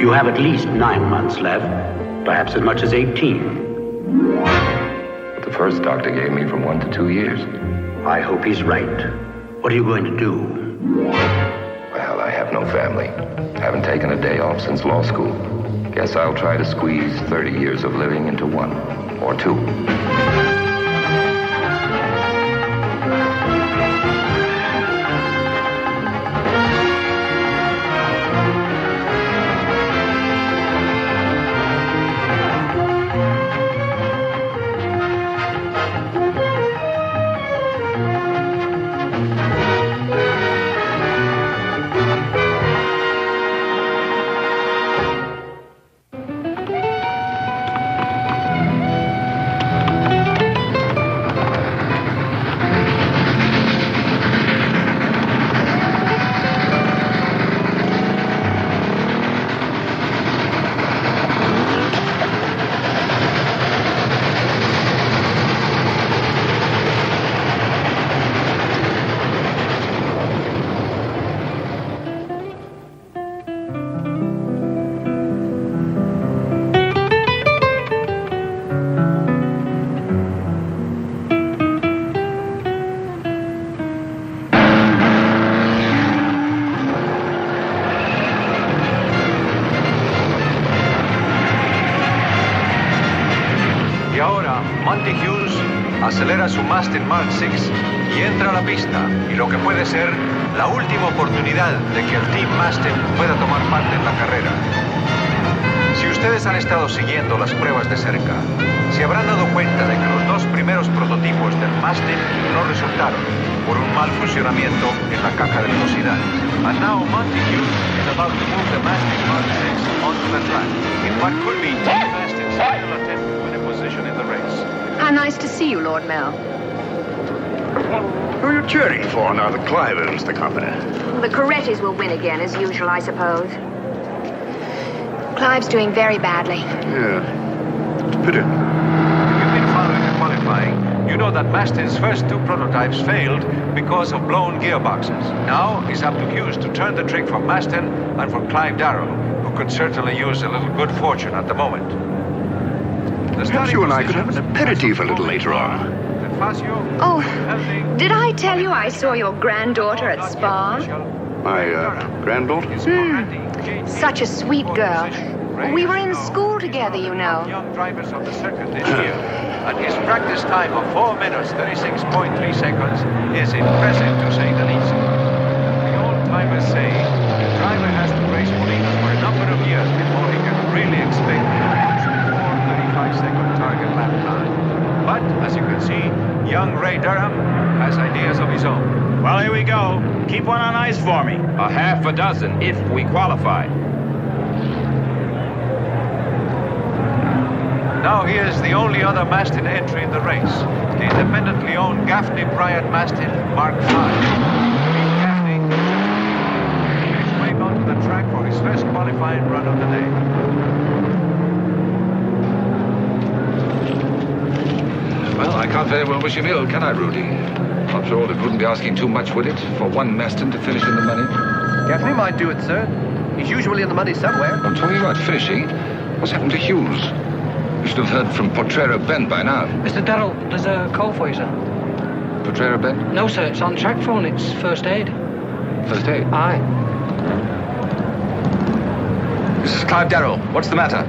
You have at least 9 months left, perhaps as much as 18. But the first doctor gave me from 1 to 2 years. I hope he's right. What are you going to do? Well, I have no family. Haven't taken a day off since law school. Guess I'll try to squeeze 30 years of living into 1 or 2. Acelera su mástil Mark 6 y entra a la pista, y lo que puede ser la última oportunidad de que el Team Mástil pueda tomar parte en la carrera. Si ustedes han estado siguiendo las pruebas de cerca, se habrán dado cuenta de que los 2 primeros prototipos del mástil no resultaron por un mal funcionamiento en la caja de velocidades. And now Montague is about to move the mástil Mark 6 onto the track in what could be Team Mástil's final attempt to win a position in the race. How nice to see you, Lord Mell. Who are you cheering for now that Clive owns the company? The Corettis will win again, as usual, I suppose. Clive's doing very badly. Yeah. It's a pity. If you've been following the qualifying, you know that Mastin's first 2 prototypes failed because of blown gearboxes. Now it's up to Hughes to turn the trick for Mastin and for Clive Darrell, who could certainly use a little good fortune at the moment. Perhaps you and I could have an aperitif a little later on. Oh, did I tell you I saw your granddaughter at Spa? My granddaughter? Such a sweet girl. We were in school together, you know. Young drivers of the circuit this year, and his practice time of 4 minutes 36.3 seconds is impressive to say the least. The old-timers say the driver has to race Molina for a number of years before he can really expect a 35-second target lap time. But as you can see, young Ray Durham has ideas of his own. Well, here we go. Keep one on ice for me. A half a dozen if we qualify. Now here's the only other Mastin entry in the race. The independently owned Gaffney Bryan Mastin Mark 5. Gaffney makes way onto the track for his first qualifying run of the day. Well, I can't very well wish him ill, can I, Rudy? After all, it wouldn't be asking too much, would it, for one Mastin to finish in the money? Gaffney might do it, sir. He's usually in the money somewhere. I'm talking about finishing. What's happened to Hughes? You should have heard from Potrero Bend by now. Mr. Darrell, there's a call for you, sir. Potrero Bend? No, sir, it's on track phone. It's first aid. First aid? Aye. This is Clive Darrell. What's the matter?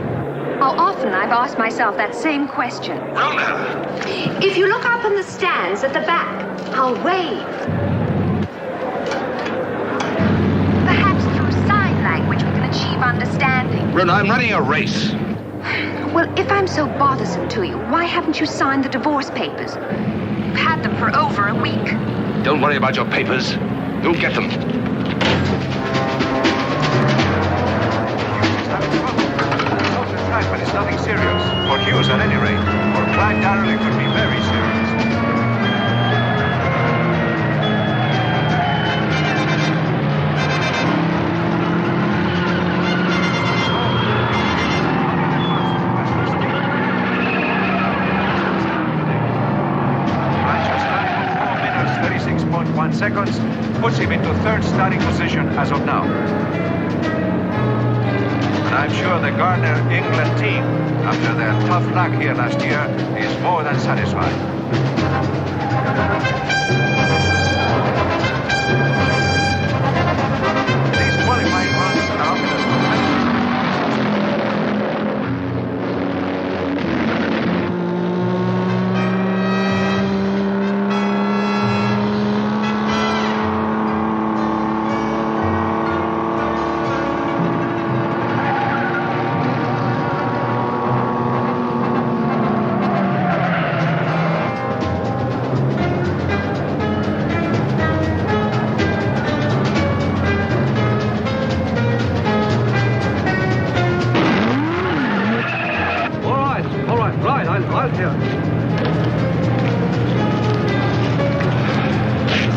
How often I've asked myself that same question. Rhona! If you look up in the stands at the back, I'll wave. Perhaps through sign language we can achieve understanding. Rhona, I'm running a race. Well, if I'm so bothersome to you, why haven't you signed the divorce papers? You've had them for over a week. Don't worry about your papers. You'll get them. But it's nothing serious. For Hughes, at any rate. For Clive Darrell, it could be very serious. Manchester, 4 minutes, 36.1 seconds, puts him into third starting position as of now. And I'm sure the Garner England team, after their tough luck here last year, is more than satisfied. These qualifying runs are often as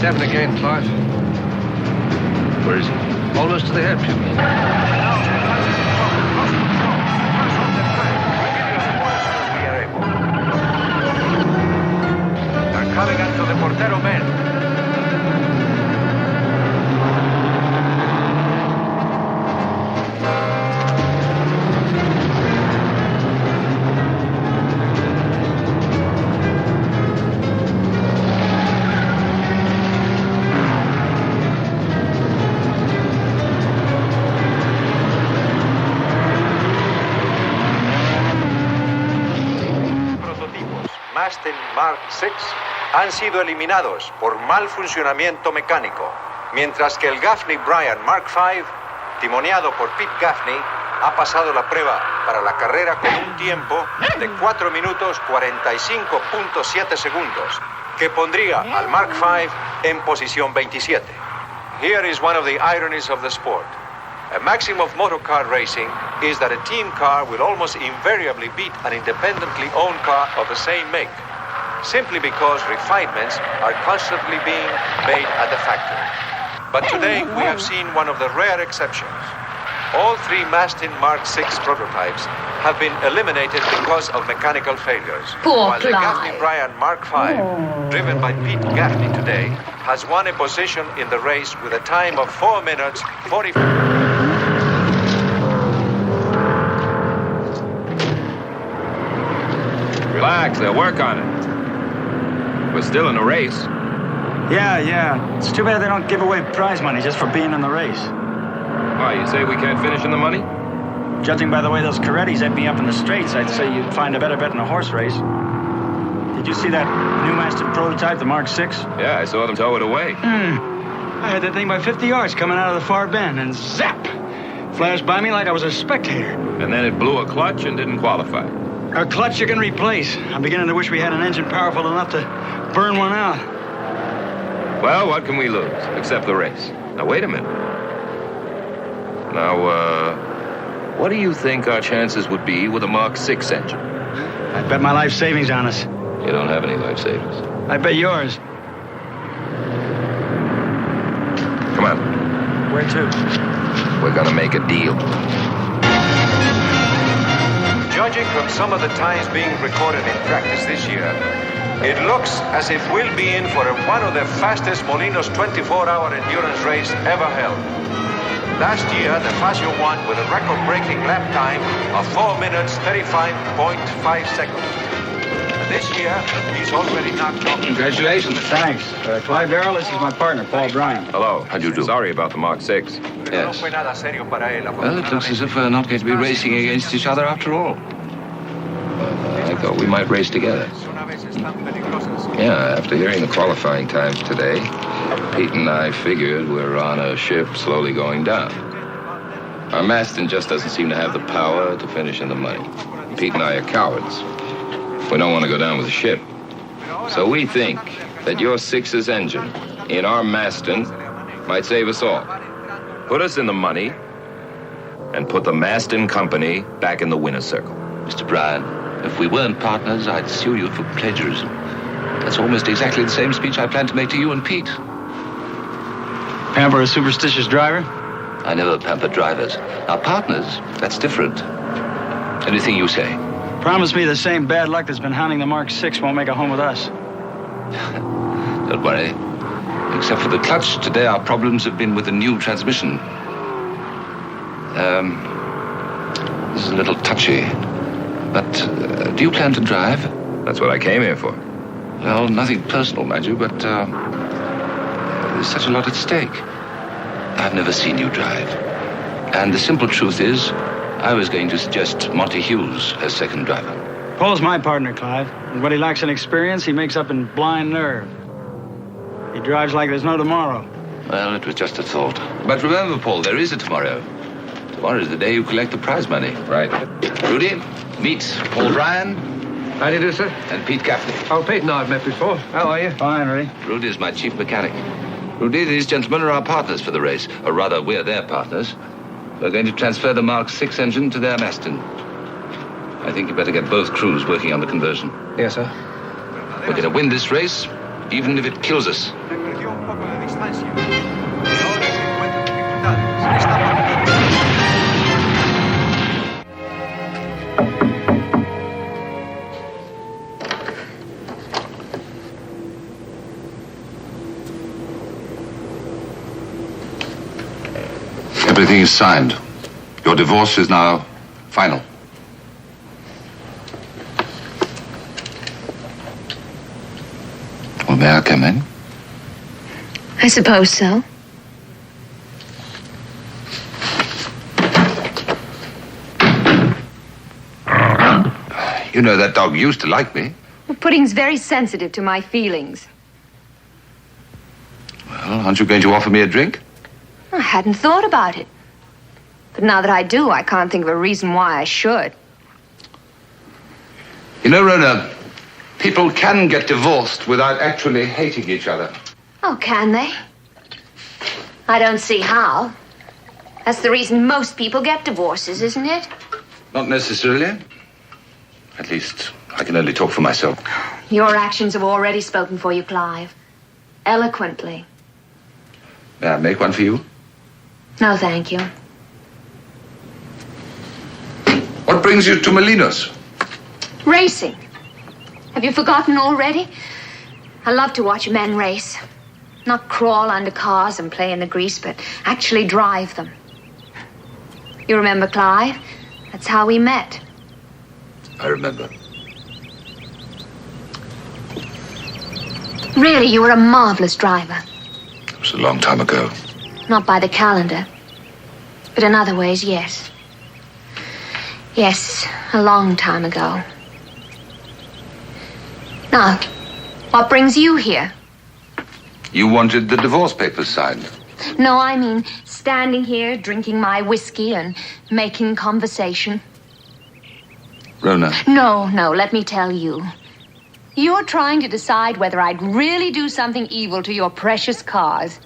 happened again, Clive. Where is he? Almost to the airfield. They're coming into the Portero men. Aston Mark VI han sido eliminados por mal funcionamiento mecánico, mientras que el Gaffney Bryan Mark V, timoneado por Pete Gaffney, ha pasado la prueba para la carrera con un tiempo de 4 minutos 45.7 segundos, que pondría al Mark V en posición 27. Here is one of the ironies of the sport. A maxim of motorcar racing is that a team car will almost invariably beat an independently owned car of the same make, simply because refinements are constantly being made at the factory. But today we have seen one of the rare exceptions. All 3 Mastin Mark VI prototypes have been eliminated because of mechanical failures. Poor while the Clive. Gaffney Bryan Mark V, driven by Pete Gaffney today, has won a position in the race with a time of 4 minutes 40. Relax, they'll work on it. We're still in a race. Yeah. It's too bad they don't give away prize money just for being in the race. Why, you say we can't finish in the money? Judging by the way those Carettis ate me up in the straights, I'd say you'd find a better bet in a horse race. Did you see that new Mastin prototype, the Mark VI? Yeah, I saw them tow it away. I had that thing by 50 yards coming out of the far bend, and zap! Flashed by me like I was a spectator. And then it blew a clutch and didn't qualify. A clutch you can replace. I'm beginning to wish we had an engine powerful enough to burn one out. Well, what can we lose, except the race? Now, wait a minute. Now, what do you think our chances would be with a Mark VI engine? I bet my life savings on us. You don't have any life savings. I bet yours. Come on. Where to? We're gonna make a deal. Judging from some of the times being recorded in practice this year, it looks as if we'll be in for one of the fastest Molinos 24-hour endurance race ever held. Last year, the Fasio won with a record-breaking lap time of 4 minutes 35.5 seconds. And this year, he's already knocked off. Congratulations. Thanks. Clive, Darrell, this is my partner, Paul Bryan. Hello. How'd you do? Sorry about the Mark VI. Yes. Well, it looks as if we're not going to be racing against each other after all. I thought we might race together. Yeah, after hearing the qualifying times today, Pete and I figured we're on a ship slowly going down. Our Mastin just doesn't seem to have the power to finish in the money. Pete and I are cowards. We don't want to go down with the ship. So we think that your Six's engine in our Mastin might save us all. Put us in the money and put the Mastin Company back in the winner's circle. Mr. Bryan, if we weren't partners, I'd sue you for plagiarism. That's almost exactly the same speech I planned to make to you and Pete. Pamper a superstitious driver? I never pamper drivers. Now, partners, that's different. Anything you say. Promise me the same bad luck that's been hounding the Mark VI won't make a home with us. Don't worry. Except for the clutch, today our problems have been with the new transmission. is a little touchy. But do you plan to drive? That's what I came here for. Well, nothing personal, mind you, but there's such a lot at stake. I've never seen you drive. And the simple truth is, I was going to suggest Monty Hughes as second driver. Paul's my partner, Clive. And what he lacks in experience, he makes up in blind nerve. He drives like there's no tomorrow. Well, it was just a thought. But remember, Paul, there is a tomorrow. Tomorrow is the day you collect the prize money. Right. Rudy, meet Paul Bryan. How do you do, sir? And Pete Gaffney. Oh, Pete and I have met before. How are you? Fine, Rudy. Rudy is my chief mechanic. Rudy, these gentlemen are our partners for the race. Or rather, we're their partners. We're going to transfer the Mark 6 engine to their Maston. I think you better get both crews working on the conversion. Yes, sir. We're going to win this race, even if it kills us. Everything is signed. Your divorce is now final. Well, may I come in? I suppose so. You know, that dog used to like me. Well, Pudding's very sensitive to my feelings. Well, aren't you going to offer me a drink? I hadn't thought about it. But now that I do, I can't think of a reason why I should. You know, Rhona, people can get divorced without actually hating each other. Oh, can they? I don't see how. That's the reason most people get divorces, isn't it? Not necessarily. At least, I can only talk for myself. Your actions have already spoken for you, Clive. Eloquently. May I make one for you? No, thank you. What brings you to Molinos? Racing. Have you forgotten already? I love to watch men race. Not crawl under cars and play in the grease, but actually drive them. You remember Clive? That's how we met. I remember. Really, you were a marvelous driver. It was a long time ago. Not by the calendar. But in other ways, yes. Yes, a long time ago. Now, what brings you here? You wanted the divorce papers signed. No, I mean standing here, drinking my whiskey and making conversation. Rhona. No, let me tell you. You're trying to decide whether I'd really do something evil to your precious cars.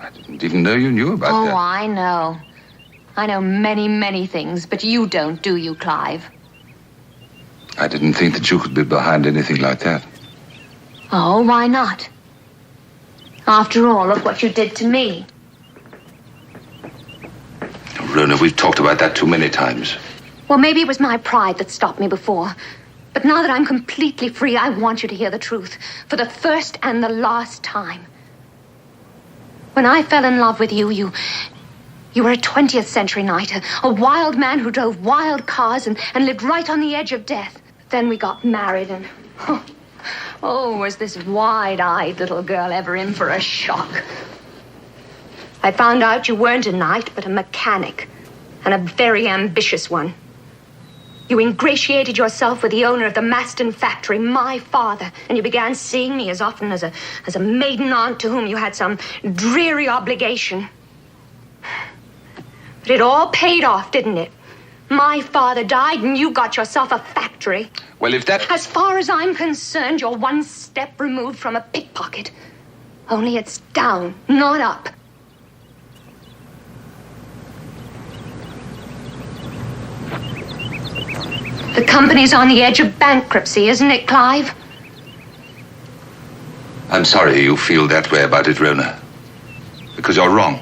I didn't even know you knew about that. Oh, I know. I know many, many things, but you don't, do you, Clive? I didn't think that you could be behind anything like that. Oh, why not? After all, look what you did to me. Rhona, we've talked about that too many times. Well, maybe it was my pride that stopped me before. But now that I'm completely free, I want you to hear the truth. For the first and the last time. When I fell in love with you, you were a 20th century knight, a wild man who drove wild cars and lived right on the edge of death. Then we got married and... Oh, was this wide-eyed little girl ever in for a shock. I found out you weren't a knight, but a mechanic. And a very ambitious one. You ingratiated yourself with the owner of the Maston factory, my father, and you began seeing me as often as a maiden aunt to whom you had some dreary obligation. But it all paid off, didn't it? My father died and you got yourself a factory. Well, if that... As far as I'm concerned, you're one step removed from a pickpocket. Only it's down, not up. The company's on the edge of bankruptcy, isn't it, Clive? I'm sorry you feel that way about it, Rhona. Because you're wrong.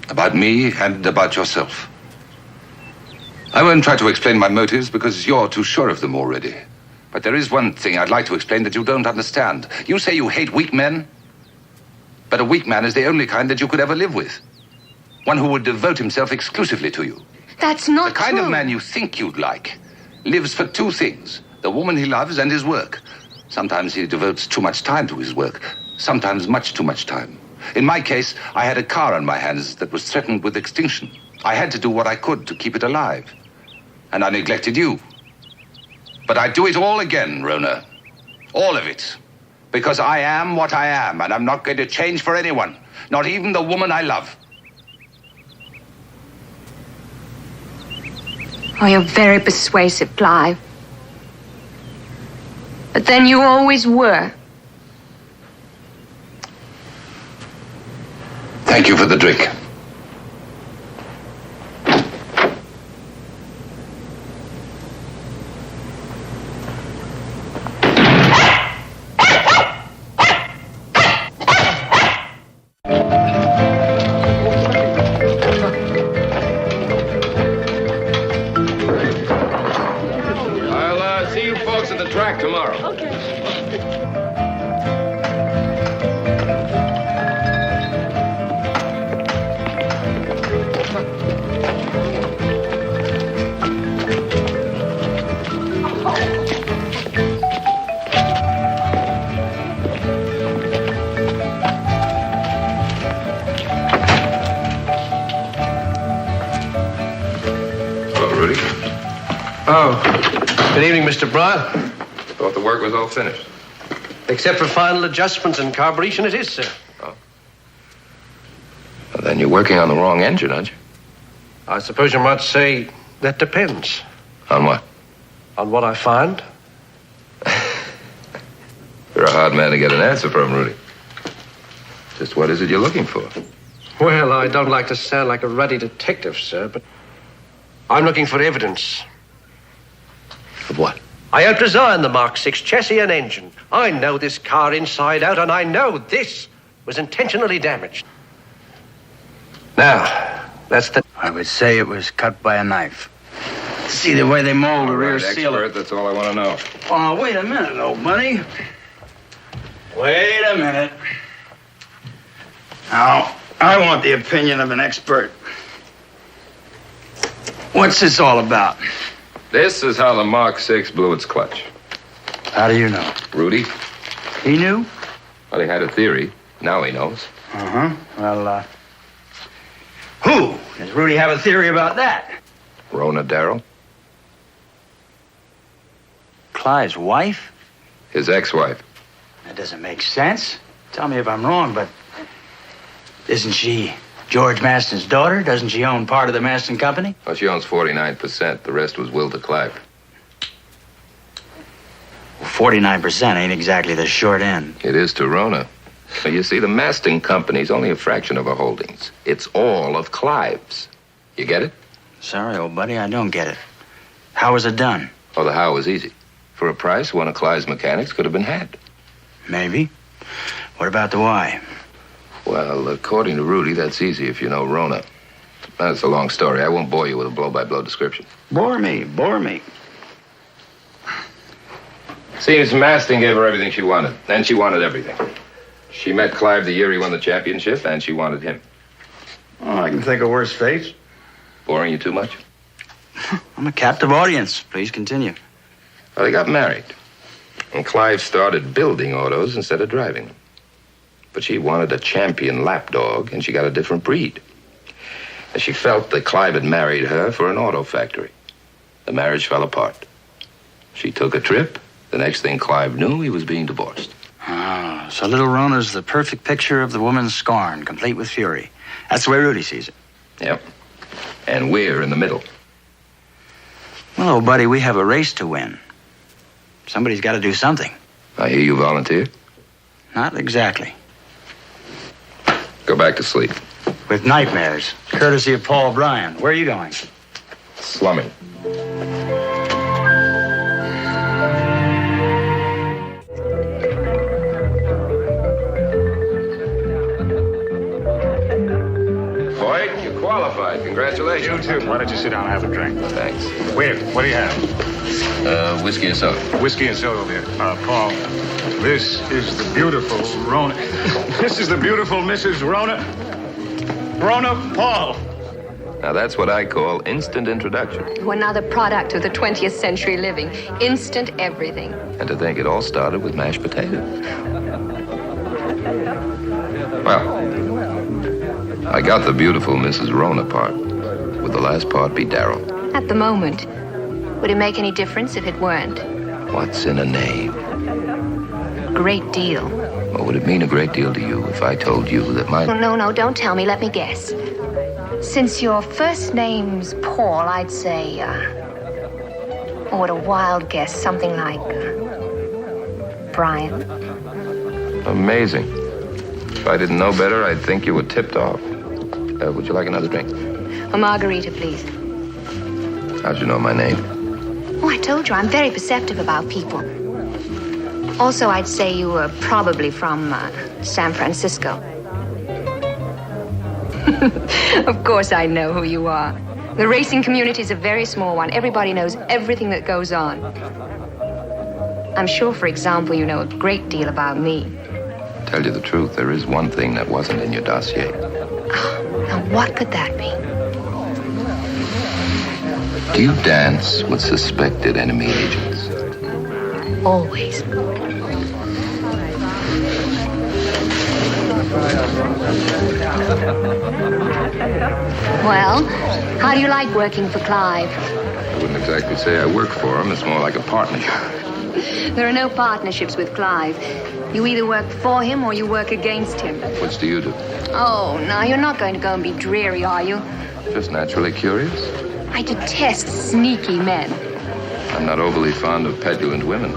About me and about yourself. I won't try to explain my motives because you're too sure of them already. But there is one thing I'd like to explain that you don't understand. You say you hate weak men, but a weak man is the only kind that you could ever live with. One who would devote himself exclusively to you. That's not The kind true. of man you think you'd like lives for two things: the woman he loves and his work. Sometimes he devotes too much time to his work, sometimes much too much time. In my case, I had a car on my hands that was threatened with extinction. I had to do what I could to keep it alive. And I neglected you. But I'd do it all again, Rhona. All of it. Because I am what I am, and I'm not going to change for anyone. Not even the woman I love. Oh, you're very persuasive, Clive. But then you always were. Thank you for the drink. I'll see you folks at the track tomorrow. Rudy. Oh, good evening, Mr. Bryan. Thought the work was all finished. Except for final adjustments and carburation, it is, sir. Well, then you're working on the wrong engine, aren't you? I suppose you might say that depends. On what? On what I find. You're a hard man to get an answer from, Rudy. Just what is it you're looking for? Well, I don't like to sound like a ruddy detective, sir, but I'm looking for evidence. Of what? I helped design the Mark 6 chassis and engine. I know this car inside out, and I know this was intentionally damaged. Now, that's the... I would say it was cut by a knife. See the way they mold the rear seal. Expert, that's all I want to know. Oh, wait a minute, old buddy. Wait a minute. Now, I want the opinion of an expert. What's this all about? This is how the Mark 6 blew its clutch. How do you know? Rudy? He knew? Well, he had a theory. Now he knows. Uh-huh. Well, who? Does Rudy have a theory about that? Rhona Darrell? Clive's wife? His ex-wife. That doesn't make sense. Tell me if I'm wrong, but isn't she George Maston's daughter? Doesn't she own part of the Maston Company? Well, she owns 49%. The rest was willed to Clive. Well, 49% ain't exactly the short end. It is to Rhona. But you see, the Maston Company's only a fraction of her holdings. It's all of Clive's. You get it? Sorry, old buddy, I don't get it. How was it done? Oh, the how was easy. For a price, one of Clive's mechanics could have been had. Maybe. What about the why? Well, according to Rudy, that's easy if you know Rhona. That's a long story. I won't bore you with a blow-by-blow description. Bore me, bore me. Seems Maston gave her everything she wanted, and she wanted everything. She met Clive the year he won the championship, and she wanted him. Oh, I can think of worse fates. Boring you too much? I'm a captive audience. Please continue. Well, they got married, and Clive started building autos instead of driving them. But she wanted a champion lapdog, and she got a different breed. And she felt that Clive had married her for an auto factory. The marriage fell apart. She took a trip. The next thing Clive knew, he was being divorced. Ah, so little Rhona's the perfect picture of the woman's scorn, complete with fury. That's the way Rudy sees it. Yep. And we're in the middle. Well, old buddy, we have a race to win. Somebody's got to do something. I hear you volunteer. Not exactly. Go back to sleep. With nightmares, courtesy of Paul Bryan. Where are you going? Slumming. Hoyt, you qualified. Congratulations. You too. Why don't you sit down and have a drink? Thanks. Wait, what do you have? Whiskey and soda. Whiskey and soda there. Paul, this is the beautiful Rhona. This is the beautiful Mrs. Rhona. Rhona Paul. Now, that's what I call instant introduction. We're another product of the 20th century living. Instant everything. And to think it all started with mashed potatoes. Well, I got the beautiful Mrs. Rhona part. Would the last part be Darrell? At the moment. Would it make any difference if it weren't? What's in a name? Great deal. Well, would it mean a great deal to you if I told you that my... Oh, no, don't tell me. Let me guess. Since your first name's Paul, I'd say, oh, what a wild guess. Something like, Bryan. Amazing. If I didn't know better, I'd think you were tipped off. Would you like another drink? A margarita, please. How'd you know my name? Oh, I told you, I'm very perceptive about people. Also, I'd say you were probably from San Francisco. Of course I know who you are. The racing community is a very small one. Everybody knows everything that goes on. I'm sure, for example, you know a great deal about me. Tell you the truth, there is one thing that wasn't in your dossier. Oh, now what could that be? Do you dance with suspected enemy agents? Always. Well, how do you like working for Clive? I wouldn't exactly say I work for him. It's more like a partnership. There are no partnerships with Clive. You either work for him or you work against him. Which do you do? Oh, now you're not going to go and be dreary, are you? Just naturally curious. I detest sneaky men. I'm not overly fond of petulant women.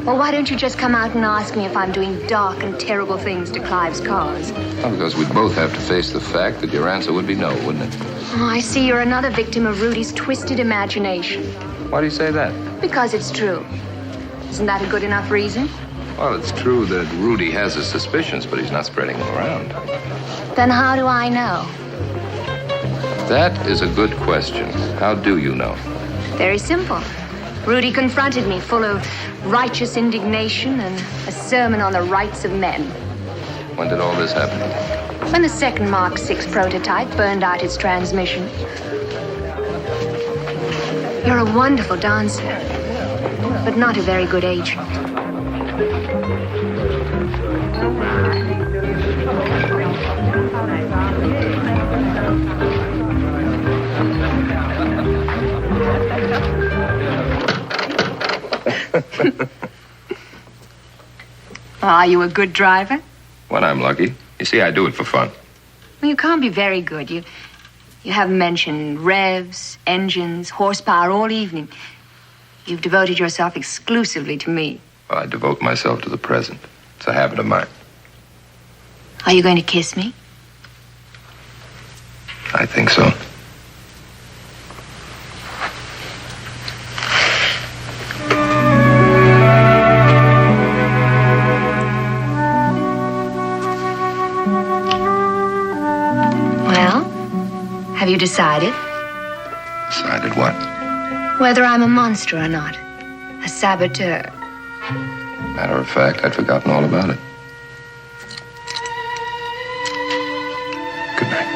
Well, why don't you just come out and ask me if I'm doing dark and terrible things to Clive's cause? Well, because we'd both have to face the fact that your answer would be no, wouldn't it? Oh, I see you're another victim of Rudy's twisted imagination. Why do you say that? Because it's true. Isn't that a good enough reason? Well, it's true that Rudy has his suspicions, but he's not spreading them around. Then how do I know? That is a good question. How do you know? Very simple. Rudy confronted me full of righteous indignation and a sermon on the rights of men. When did all this happen? When the second Mark 6 prototype burned out its transmission. You're a wonderful dancer, but not a very good agent. Are you a good driver? When I'm lucky. You see, I do it for fun. Well, you can't be very good. You haven't mentioned revs, engines, horsepower all evening. You've devoted yourself exclusively to me. Well, I devote myself to the present. It's a habit of mine. Are you going to kiss me? I think so. Have you decided? Decided what? Whether I'm a monster or not. A saboteur. Matter of fact, I'd forgotten all about it. Good night.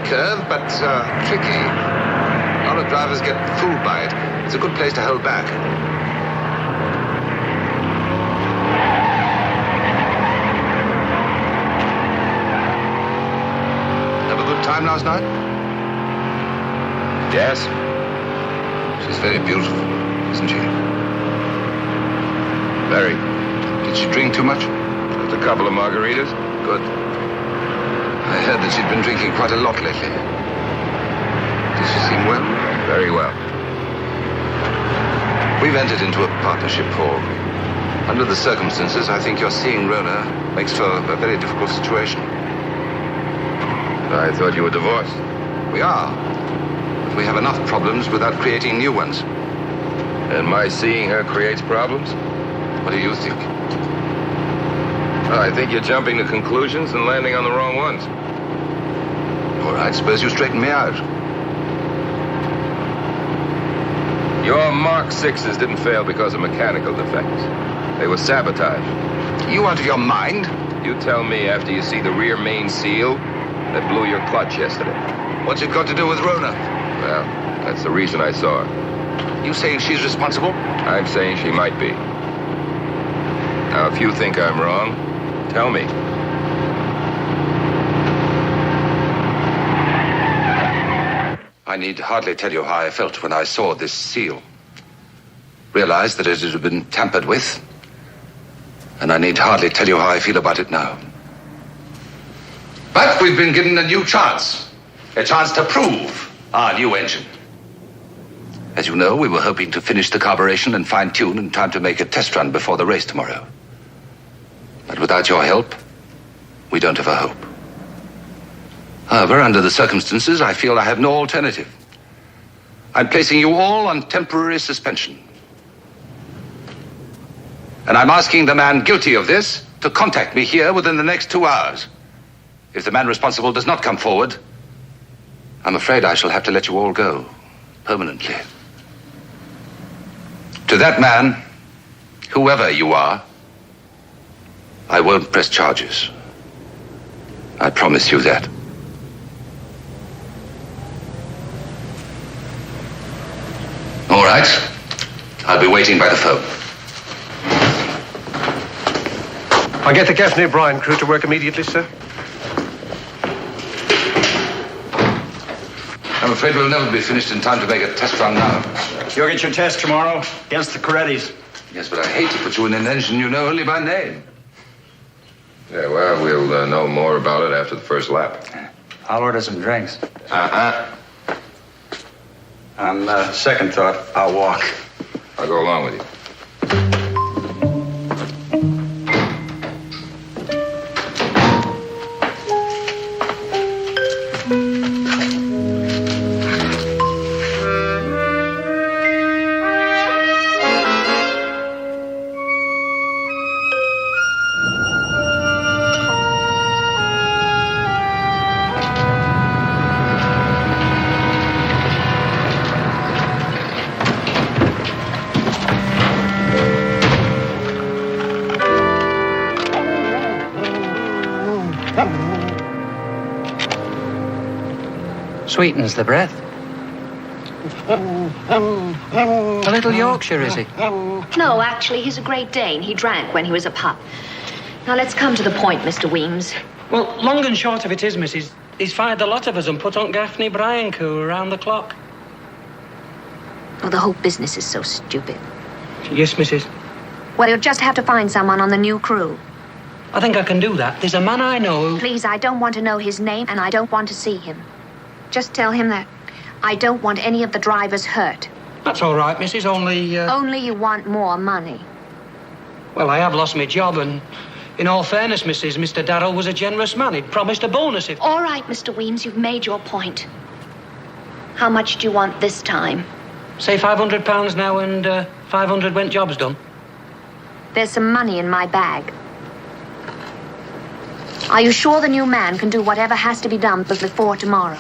Curve, but tricky. A lot of drivers get fooled by it. It's a good place to hold back. Have a good time last night? Yes. She's very beautiful, isn't she? Very. Did she drink too much? Just a couple of margaritas. Good. I heard that she'd been drinking quite a lot lately. Does she seem well? Very well. We've entered into a partnership, Paul. Under the circumstances, I think your seeing Rhona makes for a very difficult situation. I thought you were divorced. We are. But we have enough problems without creating new ones. And my seeing her creates problems? What do you think? Well, I think you're jumping to conclusions and landing on the wrong ones. All right, suppose you straighten me out. Your Mark 6s didn't fail because of mechanical defects. They were sabotaged. You out of your mind? You tell me after you see the rear main seal that blew your clutch yesterday. What's it got to do with Rhona? Well, that's the reason I saw her. You saying she's responsible? I'm saying she might be. Now, if you think I'm wrong, tell me. I need hardly tell you how I felt when I saw this seal. Realized that it had been tampered with. And I need hardly tell you how I feel about it now. But we've been given a new chance. A chance to prove our new engine. As you know, we were hoping to finish the carburation and fine-tune in time to make a test run before the race tomorrow. But without your help, we don't have a hope. However, under the circumstances, I feel I have no alternative. I'm placing you all on temporary suspension. And I'm asking the man guilty of this to contact me here within the next 2 hours. If the man responsible does not come forward, I'm afraid I shall have to let you all go permanently. To that man, whoever you are, I won't press charges. I promise you that. All right. I'll be waiting by the phone. I'll get the Gaffney Bryan crew to work immediately, sir. I'm afraid we'll never be finished in time to make a test run now. You'll get your test tomorrow against the Corettis. Yes, but I hate to put you in an engine you know only by name. Yeah, well, we'll know more about it after the first lap. I'll order some drinks. Uh-huh. On second thought, I'll walk. I'll go along with you. Sweetens the breath. A little Yorkshire, is he? No, actually, he's a Great Dane. He drank when he was a pup. Now, let's come to the point, Mr. Weems. Well, long and short of it is, Mrs., he's fired the lot of us and put on Gaffney Bryan coup around the clock. Oh, the whole business is so stupid. Yes, Mrs. Well, you'll just have to find someone on the new crew. I think I can do that. There's a man I know who... Please, I don't want to know his name, and I don't want to see him. Just tell him that I don't want any of the drivers hurt. That's all right, Mrs., only... Only you want more money. Well, I have lost my job, and in all fairness, Mrs., Mr. Darrell was a generous man. He'd promised a bonus if... All right, Mr. Weems, you've made your point. How much do you want this time? Say £500 now, and 500 when job's done. There's some money in my bag. Are you sure the new man can do whatever has to be done before tomorrow?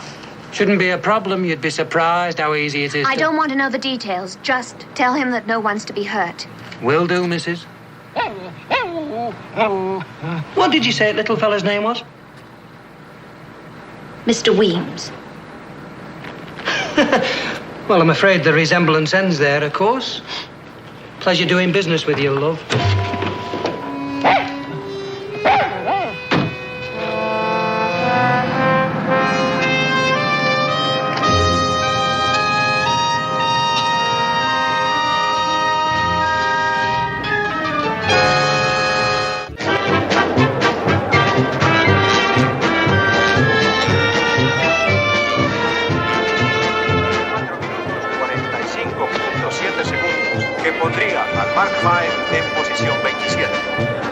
Shouldn't be a problem. You'd be surprised how easy it is I don't want to know the details. Just tell him that no one's to be hurt. Will do, Mrs. What did you say that little fella's name was? Mr. Weems. Well, I'm afraid the resemblance ends there, of course. Pleasure doing business with you, love.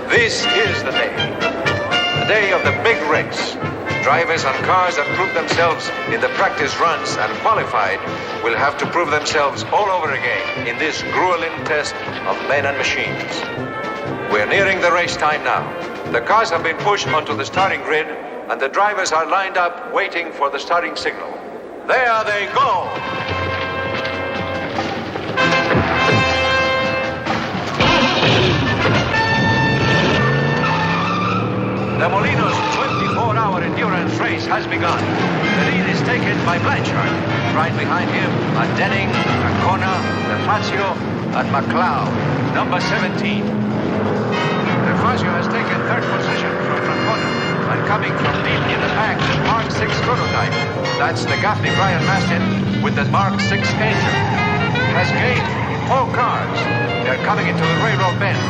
This is the day of the big race. Drivers on cars that proved themselves in the practice runs and qualified will have to prove themselves all over again in this grueling test of men and machines. We're nearing the race time now. The cars have been pushed onto the starting grid, and the drivers are lined up waiting for the starting signal. There they go! The Molino's 24-hour endurance race has begun. The lead is taken by Blanchard. Right behind him are Denning, Rhona, Fazio, and McLeod, number 17. Fazio has taken third position from Rhona, and coming from deep in the pack, the Mark 6 prototype. That's the Gaffney Bryan Mastin with the Mark 6 engine. Has gained 4 cars. They're coming into the railroad bend.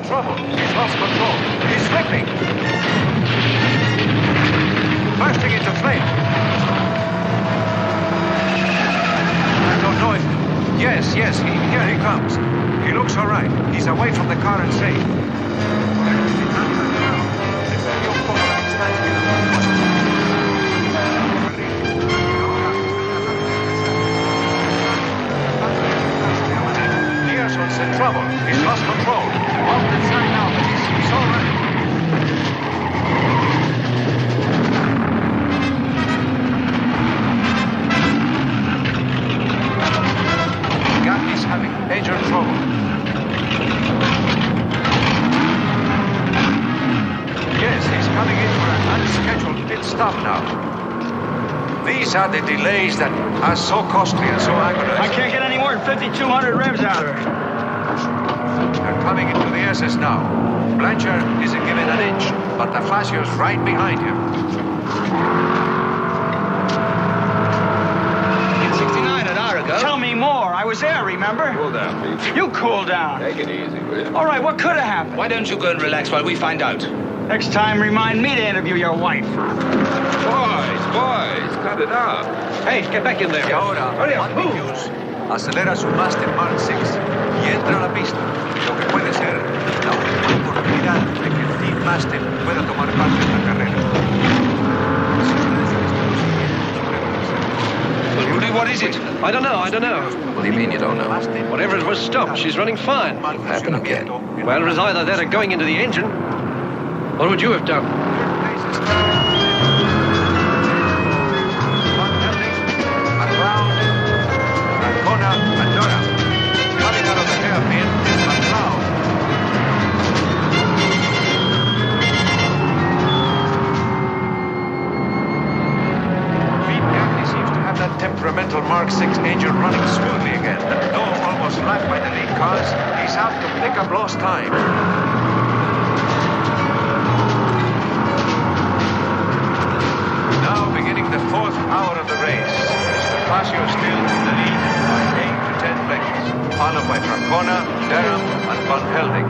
Trouble. He's lost control. He's slipping. Bursting into flame. I don't know if... Yes, here he comes. He looks all right. He's away from the car and safe. Pearson's in trouble. He's lost control. Off the track now, but he's all right. Gaffney's having major trouble. Yes, he's coming in for an unscheduled pit stop now. These are the delays that are so costly and so agonizing. I can't get any more than 5,200 revs out of her. They're coming into the S's now. Blanchard isn't given an inch, but the Fazio's right behind him. In 69 an hour ago. Tell me more. I was there, remember? Cool down, Pete. You cool down. Take it easy, will you? All right, what could have happened? Why don't you go and relax while we find out? Next time, remind me to interview your wife. Boys, cut it out. Hey, get back in there. Y ahora, Hurry up, Juan move. Hughes acelera su Master Mark 6 y entra a la pista. Lo que puede ser la última oportunidad de que el Team Master pueda tomar parte en la carrera. Well, Rudy, what is it? I don't know. What do you mean you don't know? Whatever it was stopped. She's running fine. What happened again? Well, it was either that or going into the engine. What would you have done? Rhona and Darrell. Coming out of the hairpin is McLeod. Pete Gaffney seems to have that temperamental Mark 6 engine running smoothly again. Though almost lapped by the lead cars, he's out to pick up lost time. Now beginning the 4th hour of the race. Mr. Fazio still in the lead by 8 to 10 seconds, followed by Rhona, Darrell, and Van Helding.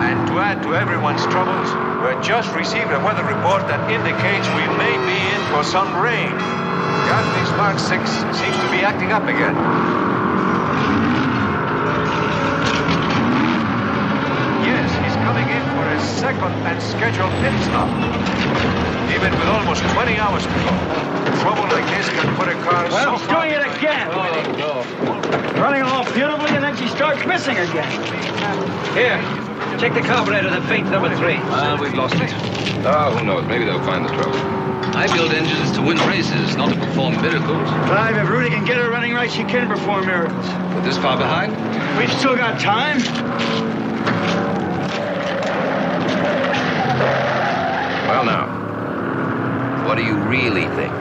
And to add to everyone's troubles, we just received a weather report that indicates we may be in for some rain. Gaffney's Mark 6 seems to be acting up again. Yes, he's coming in for a second and scheduled pit stop. Even with almost 20 hours to go, trouble like this can put a car Well, so she's far doing it again. Running along beautifully, and then she starts missing again. Here, check the carburetor to paint number 3. We've lost it. Oh, who knows? Maybe they'll find the trouble. I build engines to win races, not to perform miracles. Clive, if Rudy can get her running right, she can perform miracles. But this far behind? We've still got time. Well, now, what do you really think?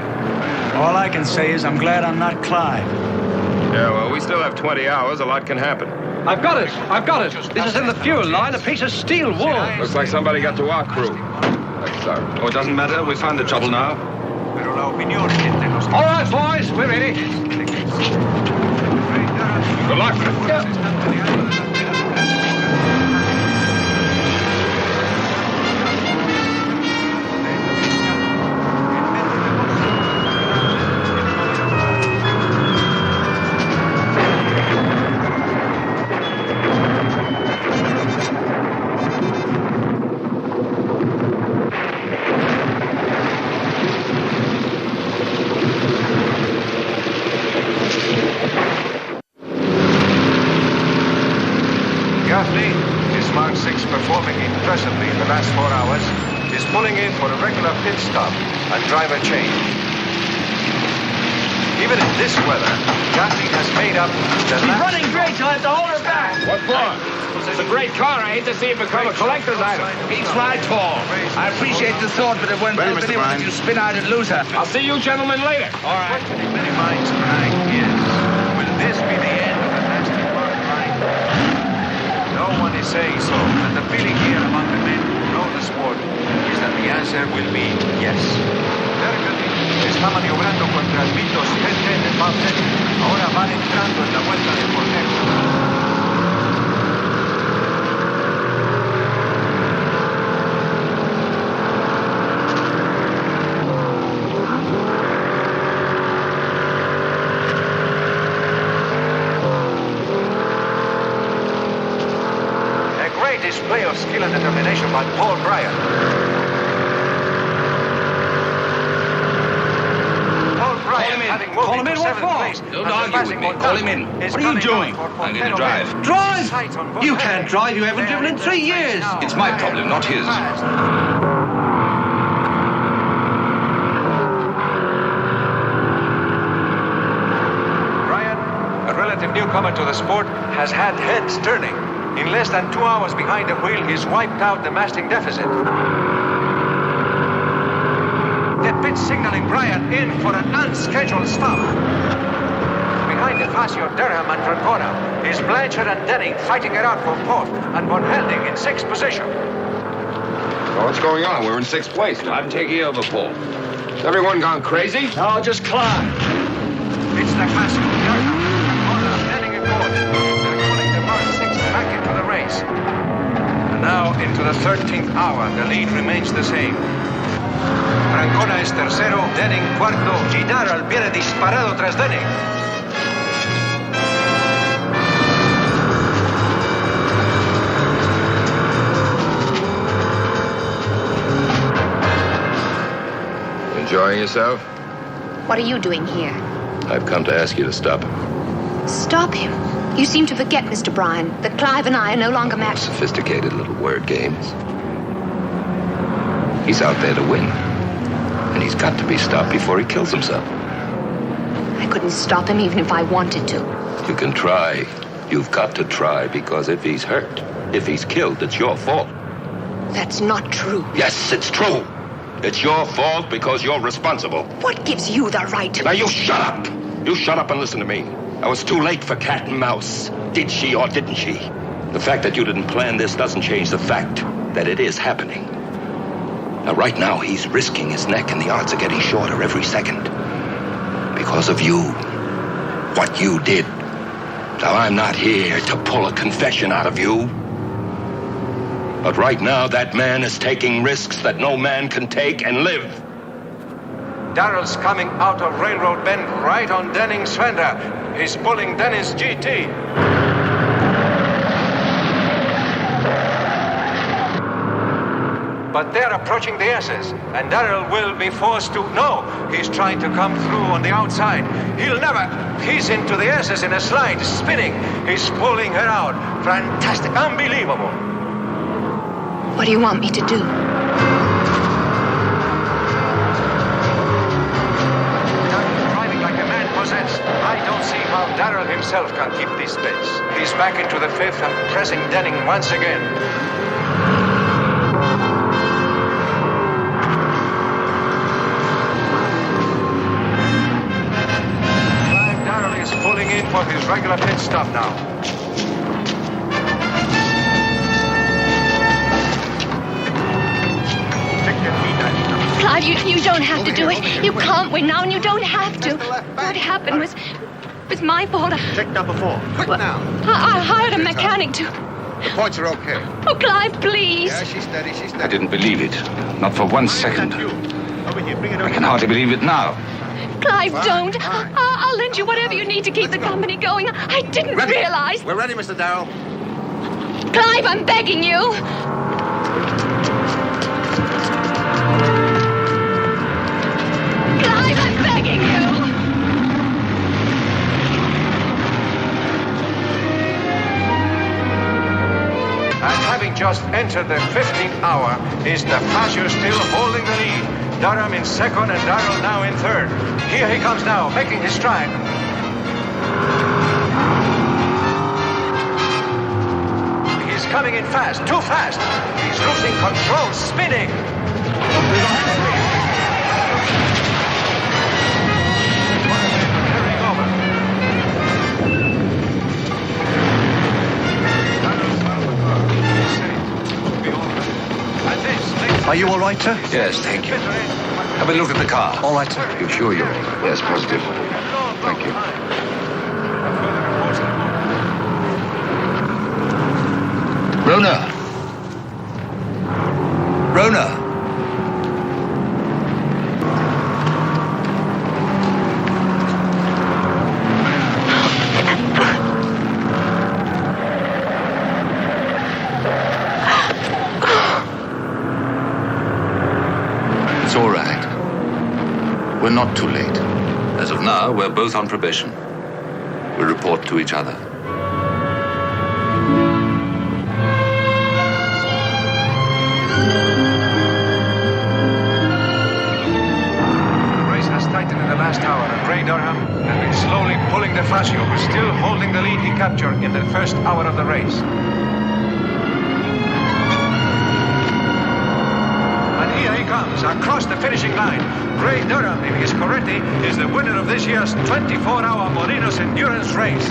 All I can say is I'm glad I'm not Clive. Yeah, well, we still have 20 hours. A lot can happen. I've got it. This is in the fuel line, a piece of steel wool. Looks like somebody got to our crew. Oh, it doesn't matter. We found the trouble now. All right, boys, we're ready. Good luck. Gaffney, his Mark 6 performing impressively in the last 4 hours, is pulling in for a regular pit stop and driver change. Even in this weather, Gaffney has made up the She's running great, you'll have to hold her back. What for? It's a great car. I hate to see it become a collector's item. He's right, Paul. I appreciate the thought, but it won't Ready, help Mr. anyone Bryan. if you spin out and lose her. I'll see you gentlemen later. All right. Many minds crying, yes. Will this be the end of the Aston Martin line? No one is saying so, and the feeling here among the men who know the sport is that the answer will be yes. Darrell está maniobrando contra el Vitos GT de Mountain. Ahora van entrando en la vuelta del portero. Display of skill and determination by Paul Bryan. Paul Bryan having moved Call him into in, what 7th for? place. Don't argue with me. Call him in. What are you doing? I'm going to drive. Drive? You can't drive. You haven't driven in 3 years. It's my problem, not his. Bryan, a relative newcomer to the sport, has had heads turning. In less than 2 hours behind the wheel, he's wiped out the masting deficit. The pit signaling Bryan in for an unscheduled stop. Behind the Fascio, Darrell and Rhona is Blanchard and Denning fighting it out for 4th and Von Helding in 6th position. Well, what's going on? We're in 6th place. I'm taking over, Paul. Has everyone gone crazy? No, just Clive. It's the Fascio, Darrell, Rhona, Denning and Hoyt. They're pulling the Mark 6 back into the race. And now into the 13th hour, the lead remains the same. Rhona es tercero, Denning cuarto, y Darrell viene disparado tras Denning. Enjoying yourself? What are you doing here? I've come to ask you to stop him. Stop him. You seem to forget, Mr. Bryan, that Clive and I are no longer matched. Sophisticated little word games. He's out there to win. And he's got to be stopped before he kills himself. I couldn't stop him even if I wanted to. You can try. You've got to try, because if he's hurt, if he's killed, it's your fault. That's not true. Yes, it's true. It's your fault because you're responsible. What gives you the right to... Now, you shut up. You shut up and listen to me. I was too late for cat and mouse. Did she or didn't she? The fact that you didn't plan this doesn't change the fact that it is happening. Now, right now, he's risking his neck, and the odds are getting shorter every second. Because of you. What you did. Now, I'm not here to pull a confession out of you. But right now, that man is taking risks that no man can take and live. Darrell's coming out of Railroad Bend right on Denning's fender. He's pulling Denning's GT. But they're approaching the S's, and Darrell will be forced to... No, he's trying to come through on the outside. He'll never... He's into the S's in a slide, spinning. He's pulling her out. Fantastic, unbelievable. What do you want me to do? Driving like a man possessed. I don't see how Darrell himself can keep this pace. He's back into the 5th and pressing Denning once again. Clive Darrell is pulling in for his regular pit stop now. Clive, you don't have to do it. You can't win now, and you don't have to. What happened was my fault. Check number 4. Quick now. I hired a mechanic to... The points are okay. Oh, Clive, please. Yeah, she's steady, she's steady. I didn't believe it. Not for 1 second. Over here, bring it over. I can hardly believe it now. Clive, don't. Fine. I'll lend you whatever you need to keep the company going. I didn't realize. We're ready, Mr. Darrell. Clive, I'm begging you. Clive, I'm begging you. just entered the 15th hour. Is the Fascio still holding the lead? Durham in second and Darrell now in third. Here he comes now, making his stride. He's coming in fast, too fast. He's losing control, spinning. Are you all right, sir? Yes, thank you. Have a look at the car. All right, sir. You're sure you're all right? Yes, positive. Thank you. Rhona! Rhona! It's all right. We're not too late. As of now, we're both on probation. We'll report to each other. In the last hour, and Ray Durham has been slowly pulling the Fascio, who's still holding the lead he captured in the first hour of the race. And here he comes, across the finishing line. Ray Durham, in his Coretti, is the winner of this year's 24-hour Molinos endurance race.